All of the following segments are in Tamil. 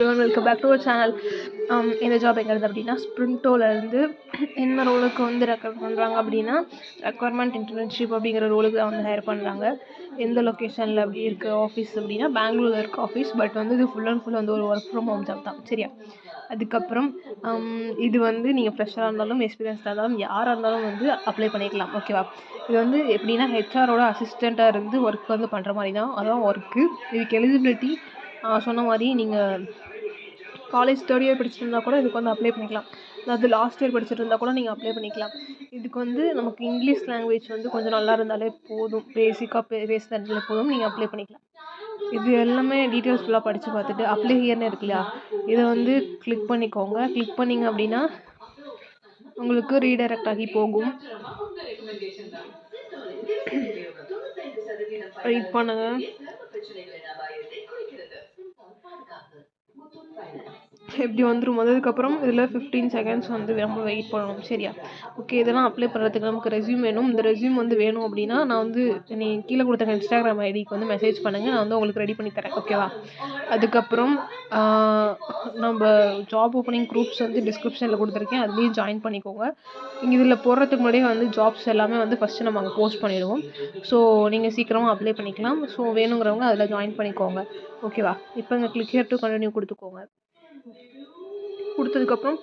Welcome back to our channel. இந்த ஜாப் எங்கிறது அப்படின்னா ஸ்ப்ரிண்டோலேருந்து என்ன ரோலுக்கு வந்து ரெக்கமெண்ட் பண்ணுறாங்க அப்படின்னா ரெக்வயர்மெண்ட் இன்டர்ன்ஷிப் அப்படிங்கிற ரோலுக்கு தான் வந்து ஹையர் பண்ணுறாங்க. எந்த லொக்கேஷனில் அப்படி இருக்க ஆஃபீஸ் அப்படின்னா பெங்களூரில் இருக்க ஆஃபீஸ். பட் வந்து இது ஃபுல் அண்ட் ஃபுல் வந்து ஒரு ஒர்க் ஃப்ரம் ஹோம் ஜாப் தான். சரியா? அதுக்கப்புறம் இது வந்து நீங்கள் ஃப்ரெஷ்ஷாக இருந்தாலும் எக்ஸ்பீரியன்ஸாக இருந்தாலும் யாராக இருந்தாலும் வந்து அப்ளை பண்ணிக்கலாம். ஓகேவா? இது வந்து எப்படின்னா ஹெச்ஆரோட அசிஸ்டண்ட்டாக இருந்து ஒர்க் வந்து பண்ணுற மாதிரி தான். அதான் ஒர்க்கு. இதுக்கு எலிஜிபிலிட்டி சொன்ன மாதிரி நீங்கள் காலேஜ் தேர்ட் இயர் படிச்சுட்டு கூட இதுக்கு வந்து அப்ளை பண்ணிக்கலாம். அதாவது லாஸ்ட் இயர் படிச்சுட்டு இருந்தால் கூட நீங்கள் அப்ளை பண்ணிக்கலாம். இதுக்கு வந்து நமக்கு இங்கிலீஷ் லாங்குவேஜ் வந்து கொஞ்சம் நல்லா இருந்தாலே போதும். பேசிக்காக பேசுகிறதுல போதும், நீங்கள் அப்ளை பண்ணிக்கலாம். இது எல்லாமே டீட்டெயில்ஸ் ஃபுல்லாக படித்து பார்த்துட்டு அப்ளை ஹியர்னு இருக்கு இல்லையா, இதை வந்து கிளிக் பண்ணிக்கோங்க. கிளிக் பண்ணிங்க அப்படின்னா உங்களுக்கு ரீடைரக்ட் ஆகி போகும். வெயிட் பண்ணுங்க. எப்படி வந்துடும். வந்ததுக்கப்புறம் இதில் 15 செகண்ட்ஸ் வந்து நம்ம வெயிட் பண்ணணும். சரியா? ஓகே. இதெல்லாம் அப்ளை பண்ணுறதுக்கு நமக்கு ரெஸ்யூம் வேணும். இந்த ரெஸ்யூம் வந்து வேணும் அப்படின்னா நான் வந்து நீ கீழே கொடுத்த இன்ஸ்டாகிராம் ஐடிக்கு வந்து மெசேஜ் பண்ணுங்கள். நான் வந்து உங்களுக்கு ரெடி பண்ணி தரேன். ஓகேவா? அதுக்கப்புறம் நம்ம ஜாப் ஓப்பனிங் குரூப்ஸ் வந்து டிஸ்கிரிப்ஷனில் கொடுத்துருக்கேன், அதுலேயும் ஜாயின் பண்ணிக்கோங்க. நீங்கள் இதில் போடுறதுக்கு முன்னாடியே வந்து ஜாப்ஸ் எல்லாமே வந்து ஃபஸ்ட்டு நம்ம அங்கே போஸ்ட் பண்ணிடுவோம். ஸோ நீங்கள் சீக்கிரமாக அப்ளை பண்ணிக்கலாம். ஸோ வேணுங்கிறவங்க அதில் ஜாயின் பண்ணிக்கோங்க. ஓகேவா? இப்போ இங்கே கிளிக் ஹியர் டு கண்டினியூ கொடுத்துக்கோங்க. கொடுத்ததுக்கப்புறம்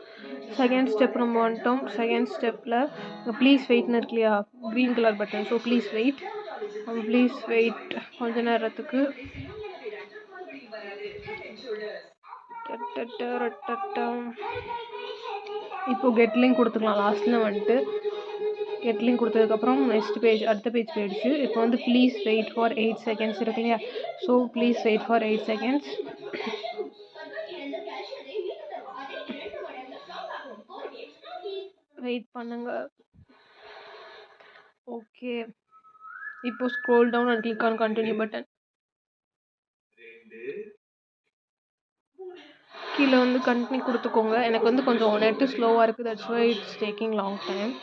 செகண்ட் ஸ்டெப் நம்ம வந்துட்டோம். செகண்ட் ஸ்டெப்பில் ப்ளீஸ் வெயிட்னு இருக்கு இல்லையா, green colour button. So please wait கொஞ்ச நேரத்துக்கு. இப்போ கெட் லிங்க் கொடுத்துக்கலாம். லாஸ்ட்டில் வந்துட்டு கெட் லிங்க் கொடுத்ததுக்கப்புறம் நெக்ஸ்ட் பேஜ், அடுத்த பேஜ் போயிடுச்சு. இப்போ வந்து ப்ளீஸ் வெயிட் ஃபார் 8 செகண்ட்ஸ் இருக்கு இல்லையா, so please wait for 8 seconds. Wait பண்ணுங்க. ஓகே. இப்போ scroll down and click on continue button. கீழே வந்து கண்டினியூ கொடுத்துக்கோங்க. எனக்கு வந்து கொஞ்சம் நெட்டு ஸ்லோவாக இருக்குது, that's why it's taking long time.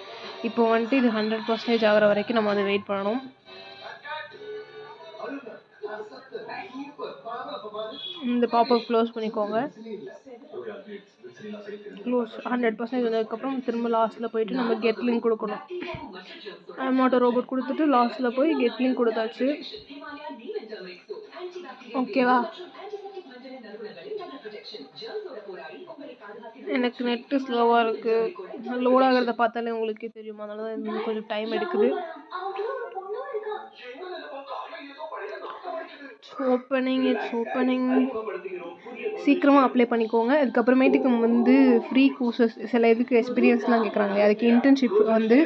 இப்போ வந்துட்டு இது 100% ஆகிற வரைக்கும் நம்ம அதை வெயிட் பண்ணணும். இந்த பாப்பப் க்ளோஸ் பண்ணிக்கோங்க. க்ளோஸ் 100% வந்ததுக்கப்புறம் திரும்ப லாஸ்ட்டில் போயிட்டு நம்ம கெட் லிங்க் கொடுக்கணும். ஐம் நாட் அ ரோபோட் கொடுத்துட்டு லாஸ்ட்டில் போய் கெட் லிங்க் கொடுத்தாச்சு. ஓகேவா? எனக்கு நெட்டு ஸ்லோவாக இருக்குது, லோட் ஆகிறத பார்த்தாலே உங்களுக்கே தெரியும். அதனால தான் கொஞ்சம் டைம் எடுக்குது. ஓப்பனிங். சீக்கிரமாக அப்ளை பண்ணிக்கோங்க. அதுக்கப்புறமேட்டுக்கு வந்து ஃப்ரீ கோர்சஸ் சில இதுக்கு எக்ஸ்பீரியன்ஸ்லாம் கேட்குறாங்க. அதுக்கு இன்டர்ன்ஷிப் வந்து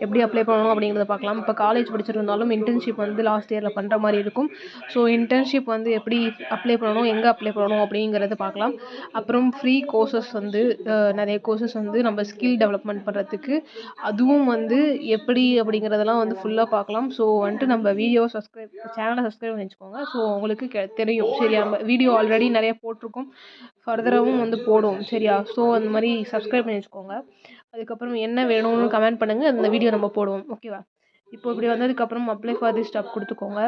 எப்படி அப்ளை பண்ணணும் அப்படிங்கிறத பார்க்கலாம். இப்போ காலேஜ் படிச்சிருந்தாலும் இன்டர்ன்ஷிப் வந்து லாஸ்ட் இயரில் பண்ணுற மாதிரி இருக்கும். ஸோ இன்டர்ன்ஷிப் வந்து எப்படி அப்ளை பண்ணணும், எங்கே அப்ளை பண்ணணும் அப்படிங்கிறத பார்க்கலாம். அப்புறம் ஃப்ரீ கோர்சஸ் வந்து நிறைய கோர்சஸ் வந்து நம்ம ஸ்கில் டெவலப்மெண்ட் பண்ணுறதுக்கு, அதுவும் வந்து எப்படி அப்படிங்கிறதெல்லாம் வந்து ஃபுல்லாக பார்க்கலாம். ஸோ வந்துட்டு நம்ம சேனலை சப்ஸ்கிரைப் பண்ணி வச்சுக்கோங்க. ஸோ உங்களுக்கு தெரியும். சரியா? நம்ம வீடியோ ஆல்ரெடி நிறைய போட்டிருக்கோம், ஃபர்தராகவும் வந்து போடுவோம். சரியா? ஸோ அந்த மாதிரி சப்ஸ்கிரைப் பண்ணி வச்சுக்கோங்க. அதுக்கப்புறம் என்ன வேணும்னு கமெண்ட் பண்ணுங்கள், அந்த வீடியோ நம்ம போடுவோம். ஓகேவா? இப்போ இப்படி வந்ததுக்கப்புறம் அப்ளை ஃபார் திஸ் ஜாப் கொடுத்துக்கோங்க.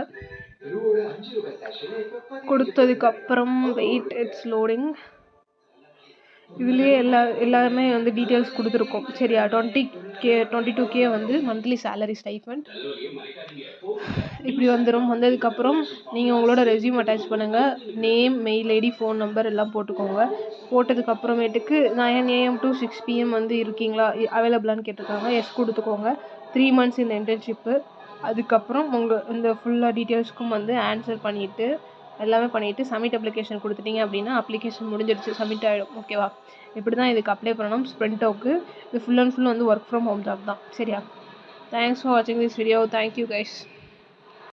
கொடுத்ததுக்கப்புறம் வெயிட், இட்ஸ் லோடிங். இதுலேயே எல்லாருமே வந்து டீட்டெயில்ஸ் கொடுத்துருக்கோம். சரியா? 22K வந்து மந்த்லி சேலரி ஸ்டைஃபண்ட். இப்படி வந்ததுக்கப்புறம் நீங்கள் உங்களோட ரெஸ்யூம் அட்டாச் பண்ணுங்கள். Name, mail ID, phone number எல்லாம் போட்டுக்கோங்க. போட்டதுக்கப்புறமேட்டுக்கு 9 AM to 6 PM வந்து இருக்கீங்களா, அவைலபிளான்னு கேட்டிருக்காங்க. எஸ் கொடுத்துக்கோங்க. 3 months இந்த இன்டர்ன்ஷிப்பு. அதுக்கப்புறம் உங்கள் இந்த ஃபுல்லாக டீட்டெயில்ஸ்க்கும் வந்து ஆன்சர் பண்ணிவிட்டு எல்லாமே பண்ணிவிட்டு சப்மிட் அப்ளிகேஷன் கொடுத்துட்டீங்க அப்படின்னா அப்ளிகேஷன் முடிஞ்சிடுச்சு, சப்மிட் ஆகிடும். ஓகேவா? இப்படி தான் இதுக்கு அப்ளை பண்ணணும். ஸ்ப்ரிண்டோக்கு இது ஃபுல் அண்ட் ஃபுல் வந்து ஒர்க் ஃப்ரம் ஹோம் ஜாப் தான். சரியா? தேங்க்ஸ் ஃபார் வாட்சிங் திஸ் வீடியோ. Thank you guys.